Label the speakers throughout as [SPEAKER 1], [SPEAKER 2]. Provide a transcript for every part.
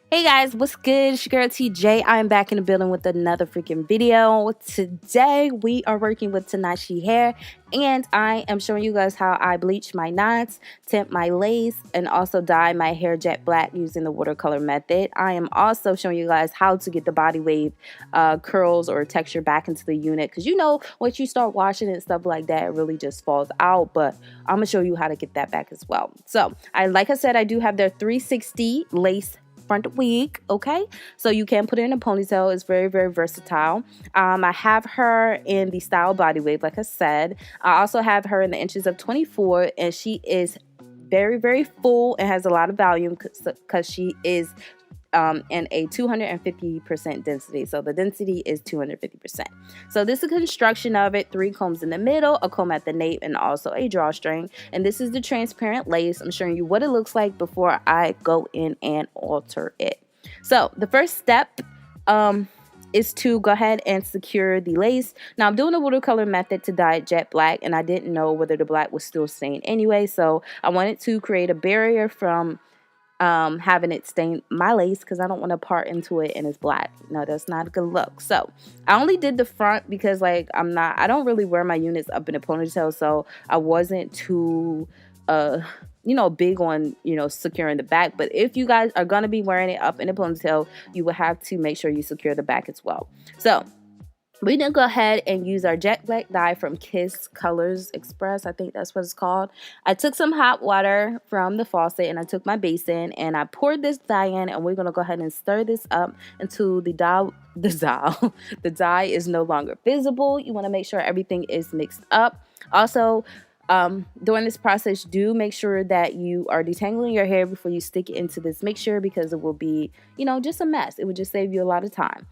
[SPEAKER 1] Hey guys, what's good? It's your girl TJ. I'm back in the building with another freaking video. Today we are working with Tinashe hair, and I am showing you guys how I bleach my knots, tint my lace, and also dye my hair jet black using the watercolor method. I am also showing you guys how to get the body wave curls or texture back into the unit, because you know once you start washing it and stuff like that, it really just falls out. But I'm gonna show you how to get that back as well. So like I said, I do have their 360 lace front wig, okay, so you can put it in a ponytail. It's very, very versatile. I have her in the style body wave, like I said. I also have her in the inches of 24, and she is very, very full and has a lot of volume because she is in a 250% density. So the density is 250%. So this is a construction of it: 3 combs in the middle, a comb at the nape, and also a drawstring. And this is the transparent lace. I'm showing you what it looks like before I go in and alter it. So the first step is to go ahead and secure the lace. Now I'm doing a watercolor method to dye it jet black, and I didn't know whether the black was still stained anyway, so I wanted to create a barrier from having it stain my lace, because I don't want to part into it and it's black. No, that's not a good look. So I only did the front because like I don't really wear my units up in a ponytail, so I wasn't too big on securing the back. But if you guys are gonna be wearing it up in a ponytail, you will have to make sure you secure the back as well. So we're gonna go ahead and use our jet black dye from Kiss Colors Express. I think that's what it's called. I took some hot water from the faucet, and I took my basin and I poured this dye in, and we're gonna go ahead and stir this up until the dye is no longer visible. You want to make sure everything is mixed up. Also, during this process, do make sure that you are detangling your hair before you stick it into this mixture, because it will be just a mess. It would just save you a lot of time.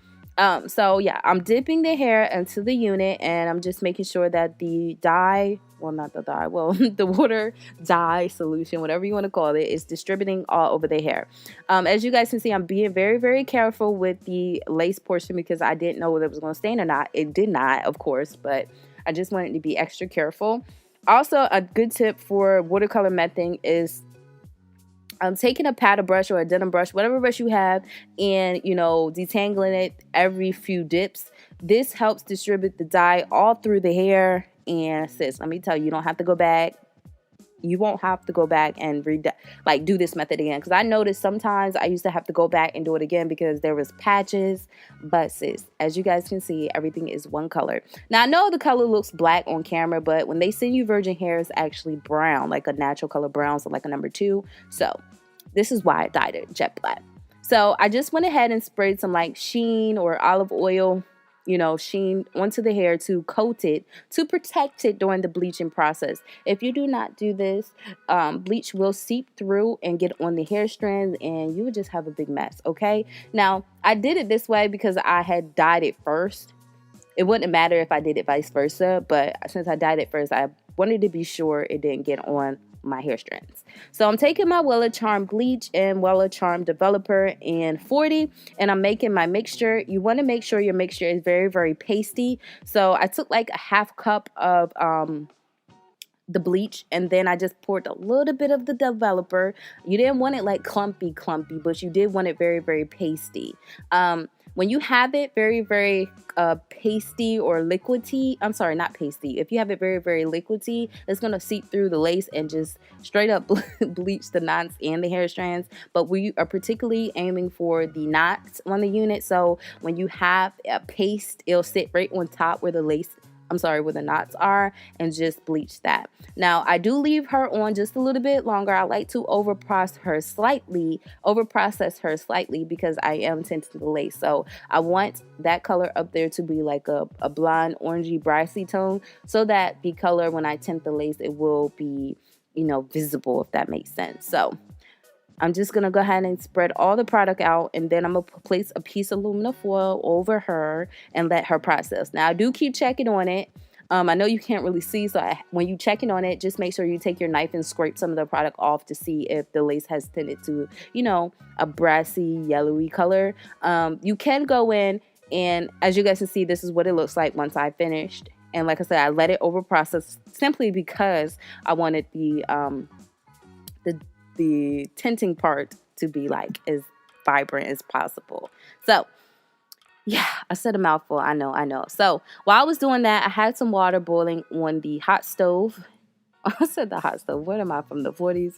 [SPEAKER 1] So yeah, I'm dipping the hair into the unit, and I'm just making sure that the dye, well, not the dye, well, the water dye solution, whatever you want to call it, is distributing all over the hair. As you guys can see, I'm being very, very careful with the lace portion because I didn't know whether it was going to stain or not. It did not, of course, but I just wanted to be extra careful. Also, a good tip for watercolor method is taking a paddle brush or a denim brush, whatever brush you have, and detangling it every few dips. This helps distribute the dye all through the hair. And sis, let me tell you, you don't have to go back. You won't have to go back and do this method again, because I noticed sometimes I used to have to go back and do it again because there was patches. But sis, as you guys can see, everything is one color. Now I know the color looks black on camera, but when they send you virgin hair, it's actually brown, like a natural color brown, so like a number 2. So this is why I dyed it jet black. So I just went ahead and sprayed some like sheen or olive oil, sheen onto the hair to coat it, to protect it during the bleaching process. If you do not do this, bleach will seep through and get on the hair strands, and you would just have a big mess, okay? Now, I did it this way because I had dyed it first. It wouldn't matter if I did it vice versa, but since I dyed it first, I wanted to be sure it didn't get on my hair strands. So I'm taking my Wella Charm bleach and Wella Charm developer in 40, and I'm making my mixture. You want to make sure your mixture is very, very pasty. So I took like a half cup of the bleach, and then I just poured a little bit of the developer. You didn't want it like clumpy, but you did want it very, very pasty. When you have it very, very pasty or liquidy, I'm sorry, not pasty. If you have it very, very liquidy, it's going to seep through the lace and just straight up bleach the knots and the hair strands. But we are particularly aiming for the knots on the unit. So when you have a paste, it'll sit right on top where the lace, where the knots are, and just bleach that. Now, I do leave her on just a little bit longer. I like to overprocess her slightly because I am tinting the lace. So I want that color up there to be like a blonde, orangey, brassy tone, so that the color, when I tint the lace, it will be, visible, if that makes sense. So I'm just going to go ahead and spread all the product out, and then I'm going to place a piece of aluminum foil over her and let her process. Now, I do keep checking on it. I know you can't really see, so when you checking on it, just make sure you take your knife and scrape some of the product off to see if the lace has tinted to, a brassy, yellowy color. You can go in, and as you guys can see, this is what it looks like once I finished. And like I said, I let it over process simply because I wanted the the tinting part to be like as vibrant as possible. So yeah, I said a mouthful. I know. So while I was doing that, I had some water boiling on the hot stove. I said the hot stove. What am I, from the 40s?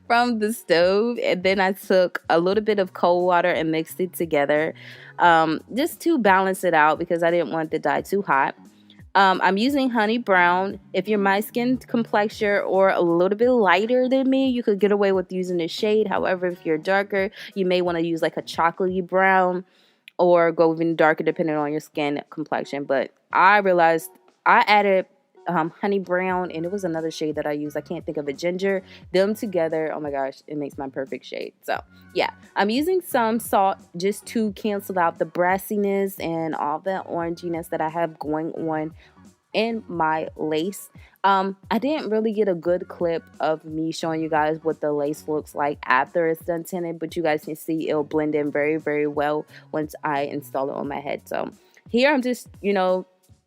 [SPEAKER 1] From the stove. And then I took a little bit of cold water and mixed it together, just to balance it out because I didn't want the dye too hot. I'm using honey brown. If you're my skin complexion or a little bit lighter than me, you could get away with using this shade. However, if you're darker, you may want to use like a chocolatey brown or go even darker depending on your skin complexion. But I realized I added honey brown, and it was another shade that I used. I can't think of it. Ginger. Them together, oh my gosh, it makes my perfect shade. So yeah, I'm using some salt just to cancel out the brassiness and all the oranginess that I have going on in my lace. I didn't really get a good clip of me showing you guys what the lace looks like after it's done tinted, but you guys can see it'll blend in very, very well once I install it on my head. So here I'm just,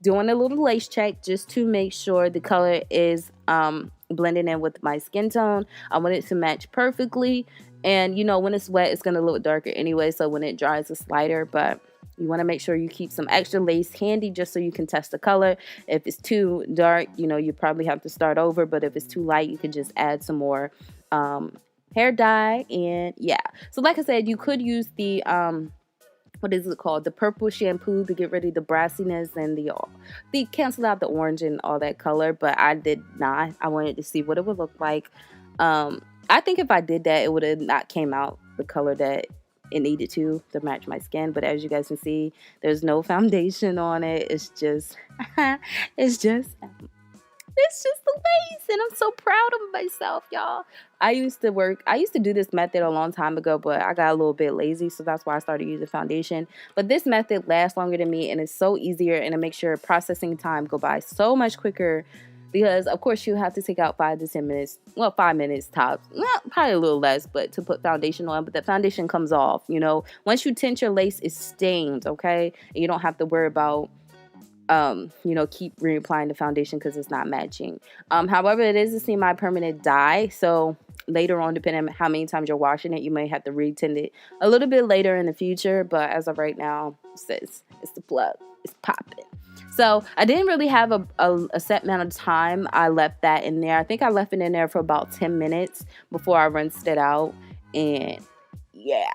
[SPEAKER 1] doing a little lace check just to make sure the color is blending in with my skin tone. I want it to match perfectly. And when it's wet, it's going to look darker anyway. So when it dries, it's lighter. But you want to make sure you keep some extra lace handy just so you can test the color. If it's too dark, you probably have to start over. But if it's too light, you can just add some more hair dye. And yeah. So like I said, you could use the what is it called? The purple shampoo to get rid of the brassiness and the cancel out the orange and all that color. But I did not. I wanted to see what it would look like. I think if I did that, it would have not came out the color that it needed to match my skin. But as you guys can see, there's no foundation on it. It's just, it's just the lace, and I'm so proud of myself, y'all. I used to do this method a long time ago, but I got a little bit lazy, so that's why I started using foundation. But this method lasts longer than me, and it's so easier, and it makes your processing time go by so much quicker. Because of course you have to take out 5 to 10 minutes, well, 5 minutes tops, well, probably a little less, but to put foundation on. But the foundation comes off, once you tint your lace, it stains, okay? And you don't have to worry about keep reapplying the foundation because it's not matching. However, it is a semi-permanent dye, so later on, depending on how many times you're washing it, you may have to retint it a little bit later in the future. But as of right now, it's the plug, it's popping. So I didn't really have a set amount of time I left that in there. I think I left it in there for about 10 minutes before I rinsed it out. And yeah.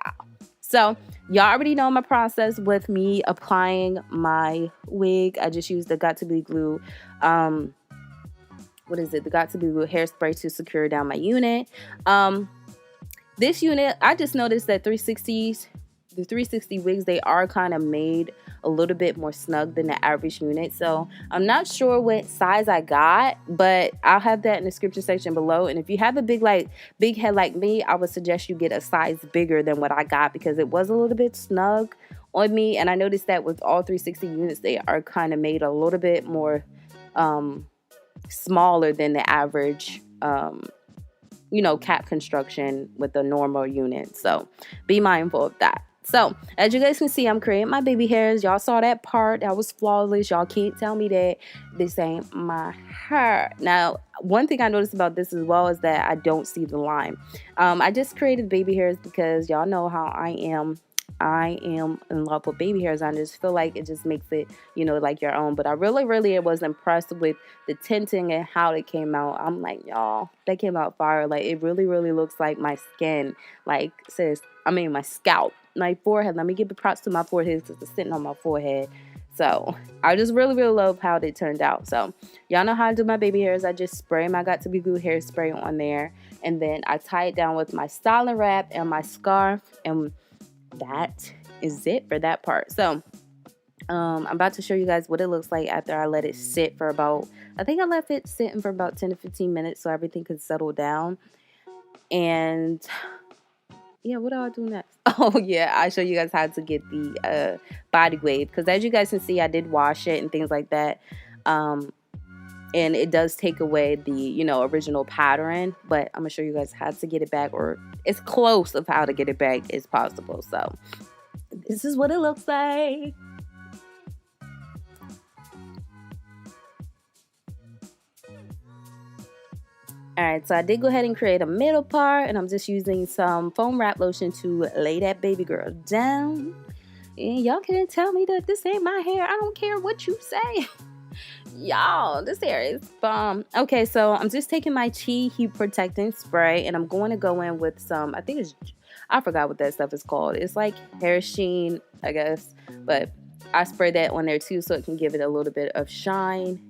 [SPEAKER 1] So y'all already know my process with me applying my wig. I just used the Got To Be Glue. What is it? The Got To Be Glue hairspray to secure down my unit. This unit, I just noticed that the 360 wigs, they are kind of made a little bit more snug than the average unit. So I'm not sure what size I got, but I'll have that in the description section below. And if you have a big head like me, I would suggest you get a size bigger than what I got because it was a little bit snug on me. And I noticed that with all 360 units, they are kind of made a little bit more smaller than the average cap construction with a normal unit. So be mindful of that. So as you guys can see, I'm creating my baby hairs. Y'all saw that part. That was flawless. Y'all can't tell me that this ain't my hair. Now, one thing I noticed about this as well is that I don't see the line. I just created baby hairs because y'all know how I am. I am in love with baby hairs. I just feel like it just makes it, like your own. But I really was impressed with the tinting and how it came out. I'm like, y'all, that came out fire. Like, it really looks like my skin. Like, my scalp, my forehead. Let me give the props to my forehead because it's sitting on my forehead. So I just really love how it turned out. So y'all know how I do my baby hairs. I just spray my Got To Be Glue hairspray on there. And then I tie it down with my styling wrap and my scarf. And that is it for that part. So I'm about to show you guys what it looks like after I let it sit for I think I left it sitting for about 10 to 15 minutes so everything could settle down. And yeah, what do I do next? Oh yeah, I show you guys how to get the body wave, because as you guys can see, I did wash it and things like that. And it does take away the, original pattern. But I'm going to show you guys how to get it back, or as close of how to get it back as possible. So this is what it looks like. Alright, so I did go ahead and create a middle part, and I'm just using some foam wrap lotion to lay that baby girl down. And y'all can't tell me that this ain't my hair. I don't care what you say. Y'all, this hair is bomb. Okay, so I'm just taking my Chi Heat Protecting Spray, and I'm going to go in with some, I forgot what that stuff is called. It's like hair sheen, I guess, but I spray that on there too so it can give it a little bit of shine.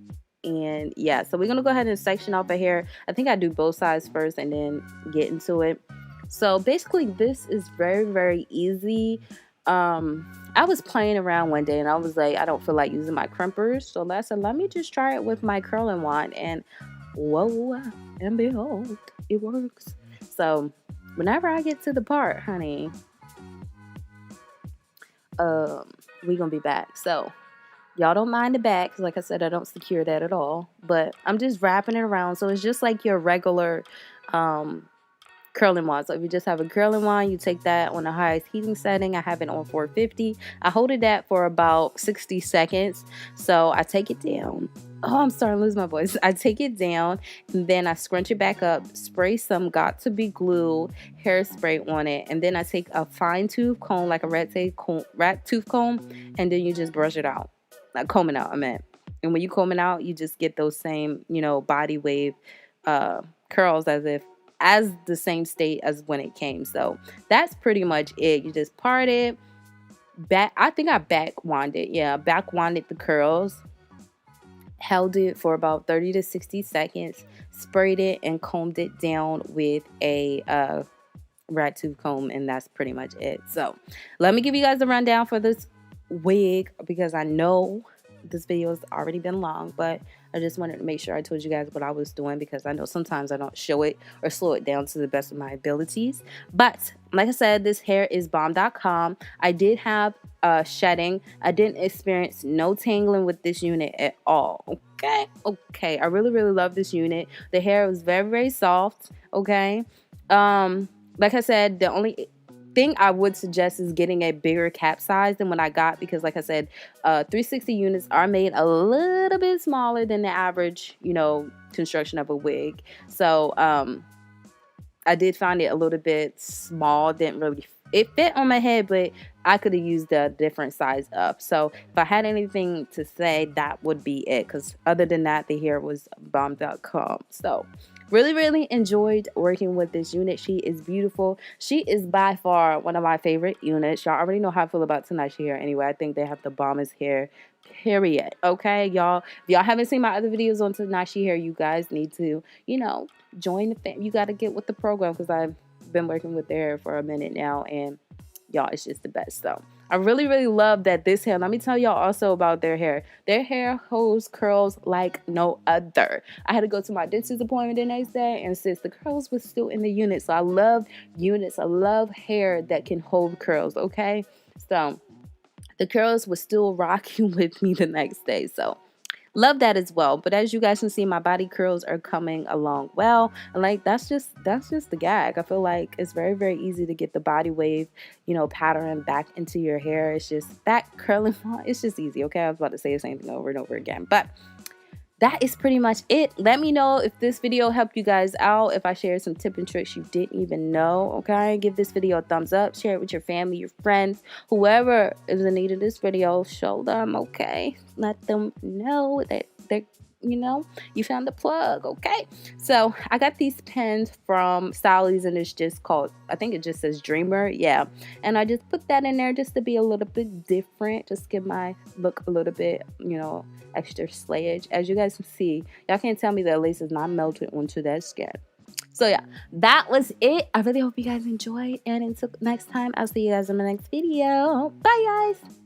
[SPEAKER 1] And yeah, so we're going to go ahead and section off a hair. I think I do both sides first and then get into it. So basically this is very, very easy. I was playing around one day and I was like, I don't feel like using my crimpers. So I said, let me just try it with my curling wand. And whoa, and behold, it works. So whenever I get to the part, honey, we gonna be back. So y'all don't mind the back, because like I said, I don't secure that at all. But I'm just wrapping it around. So it's just like your regular curling wand. So if you just have a curling wand, you take that on the highest heating setting. I have it on 450. I hold it at for about 60 seconds. So I take it down. Oh, I'm starting to lose my voice. I take it down and then I scrunch it back up, spray some got to be glue hairspray on it, and then I take a fine tooth comb, like a rat tooth comb, and then you just brush it out. Like comb it out, I meant. And when you comb it out, you just get those same, body wave curls as the same state as when it came. So that's pretty much it. You just part it back. I think I back wanded. Yeah, back wanded the curls, held it for about 30 to 60 seconds, sprayed it and combed it down with a rat tooth comb, and that's pretty much it. So let me give you guys a rundown for this wig, because I know this video has already been long, but I just wanted to make sure I told you guys what I was doing, because I know sometimes I don't show it or slow it down to the best of my abilities. But like I said, this hair is bomb.com. I did have shedding. I didn't experience no tangling with this unit at all. Okay, I really, really love this unit. The hair was very, very soft. Okay, like I said, the only thing I would suggest is getting a bigger cap size than what I got, because like I said, 360 units are made a little bit smaller than the average, construction of a wig. So I did find it a little bit small. It fit on my head, but I could have used a different size up. So if I had anything to say, that would be it, because other than that, the hair was bomb.com. So really, really enjoyed working with this unit. She is beautiful. She is by far one of my favorite units. Y'all already know how I feel about Tinashe hair anyway. I think they have the bombest hair, period. Okay, y'all. If y'all haven't seen my other videos on Tinashe hair, you guys need to, join the fam. You got to get with the program, because I've been working with their hair for a minute now, and y'all, it's just the best. So I really, really love that this hair. Let me tell y'all also about their hair. Their hair holds curls like no other. I had to go to my dentist appointment the next day, and since the curls was still in the unit. So I love units. I love hair that can hold curls. Okay, so the curls were still rocking with me the next day. So love that as well. But as you guys can see, my body curls are coming along well, and like that's just the gag. I feel like it's very, very easy to get the body wave pattern back into your hair. It's just back curling. It's just easy. Okay, I was about to say the same thing over and over again, but that is pretty much it. Let me know if this video helped you guys out, if I shared some tips and tricks you didn't even know. Okay, give this video a thumbs up, share it with your family, your friends, whoever is in need of this video. Show them. Okay, let them know that they're you found the plug. Okay, so I got these pens from Stylies, and it's just called, I think it just says Dreamer. Yeah, and I just put that in there just to be a little bit different, just give my look a little bit extra slayage. As you guys can see, y'all can't tell me that lace is not melted onto that skin. So yeah, that was it. I really hope you guys enjoyed, and until next time, I'll see you guys in my next video. Bye guys.